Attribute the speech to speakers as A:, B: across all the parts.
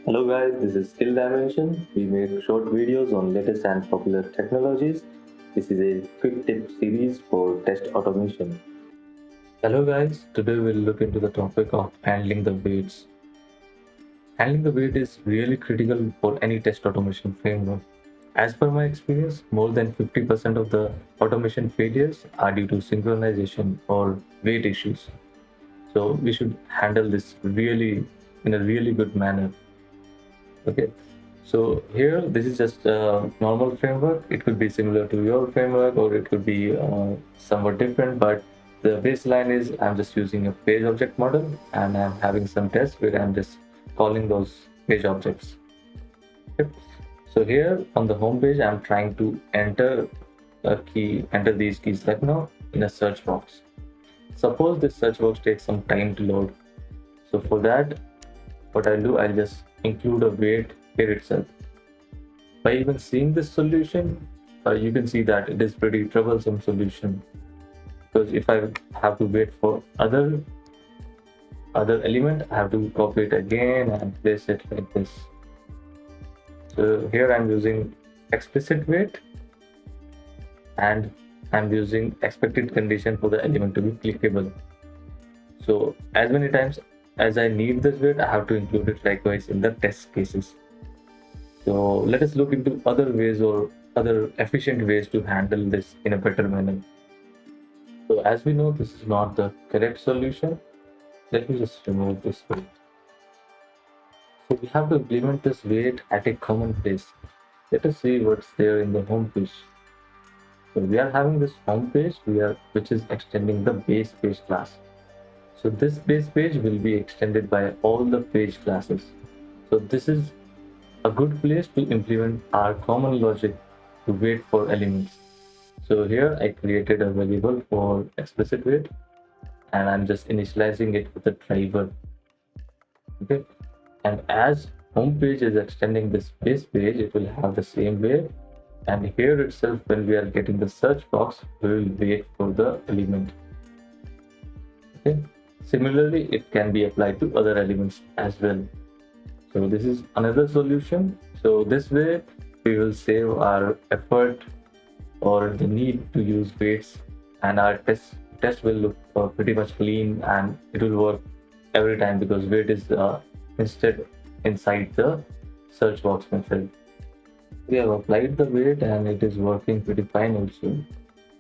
A: Hello guys, this is Skill Dimension. We make short videos on latest and popular technologies. This is a quick tip series for test automation. Hello guys, today we'll look into the topic of handling the waits. Handling the wait is really critical for any test automation framework. As per my experience, more than 50% of the automation failures are due to synchronization or wait issues. So we should handle this really in a really good manner. Okay, so here this is just a normal framework. It could be similar to your framework or it could be somewhat different, but the baseline is I'm just using a page object model and I'm having some tests where I'm just calling those page objects. Okay. So here on the home page, I'm trying to enter these keys like now in a search box. Suppose this search box takes some time to load. So for that, what I'll do, I'll just include a wait here itself. By even seeing this solution, you can see that it is pretty troublesome solution, because if I have to wait for other element, I have to copy it again and place it like this. So here I'm using explicit wait and I'm using expected condition for the element to be clickable. So as many times as I need this wait, I have to include it likewise in the test cases. So let us look into other ways or other efficient ways to handle this in a better manner. So as we know, this is not the correct solution. Let me just remove this wait. So we have to implement this wait at a common place. Let us see what's there in the home page. So we are having this home page which is extending the base page class. So this base page will be extended by all the page classes. So this is a good place to implement our common logic to wait for elements. So here I created a variable for explicit wait and I'm just initializing it with a driver. Okay, and as home page is extending this base page, it will have the same way. And here itself, when we are getting the search box, we will wait for the element. Okay, similarly, it can be applied to other elements as well. So this is another solution. So this way we will save our effort or the need to use waits, and our test will look pretty much clean and it will work every time because wait is instead inside the search box method. We have applied the wait and it is working pretty fine also,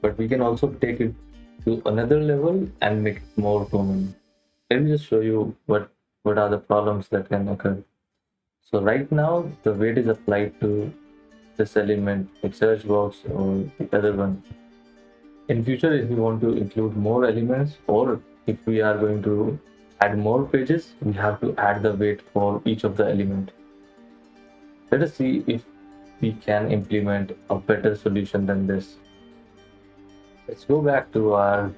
A: but we can also take it to another level and make it more common. Let me just show you what are the problems that can occur. So right now the weight is applied to this element, like search box or the other one. In future, if we want to include more elements or if we are going to add more pages, we have to add the weight for each of the element. Let us see if we can implement a better solution than this. Let's go back to our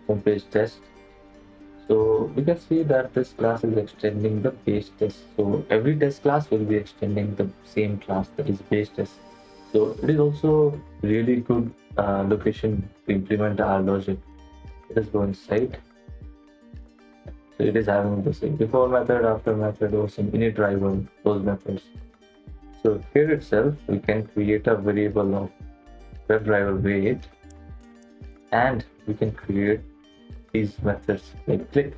A: homepage test. So we can see that this class is extending the base test. So every test class will be extending the same class, that is base test. So it is also really good location to implement our logic. Let us go inside. So it is having the same before method, after method, or some init driver, those methods. So here itself, we can create a variable of WebDriver wait, and we can create these methods like click.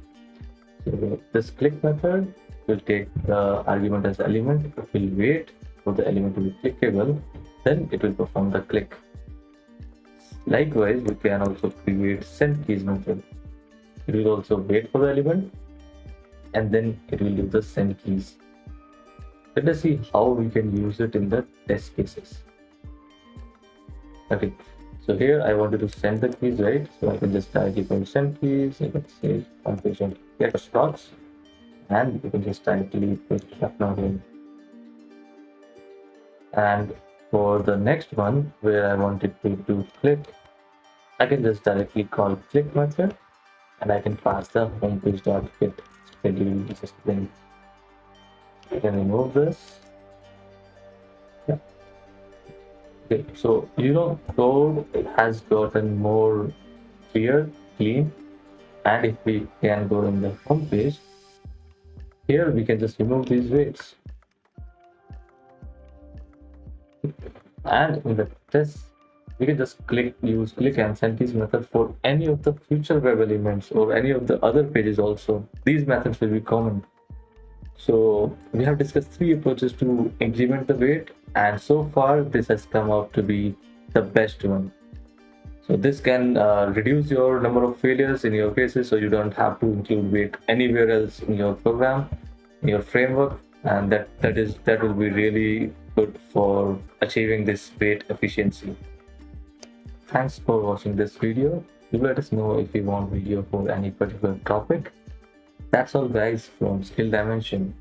A: So this click method will take the argument as element, it will wait for the element to be clickable, then it will perform the click. Likewise, we can also create send keys method. It will also wait for the element and then it will do the send keys. Let us see how we can use it in the test cases. Okay, so here I wanted to send the keys, right? So I can just directly call send keys. I can say function get slots, and you can just directly put now in. And for the next one, where I wanted to do click, I can just directly call click method, and I can pass the homepage.get schedule display. I can remove this. Yeah. Okay, so code has gotten more clear, clean, and if we can go in the home page, here we can just remove these weights. And in the test, we can just use click and send this method for any of the future web elements or any of the other pages also. These methods will be common. So we have discussed three approaches to implement the wait, and so far this has come out to be the best one. So this can reduce your number of failures in your cases, so you don't have to include wait anywhere else in your program, in your framework, and that will be really good for achieving this wait efficiency. Thanks for watching this video. Do let us know if you want video for any particular topic. That's all guys from Skill Dimension.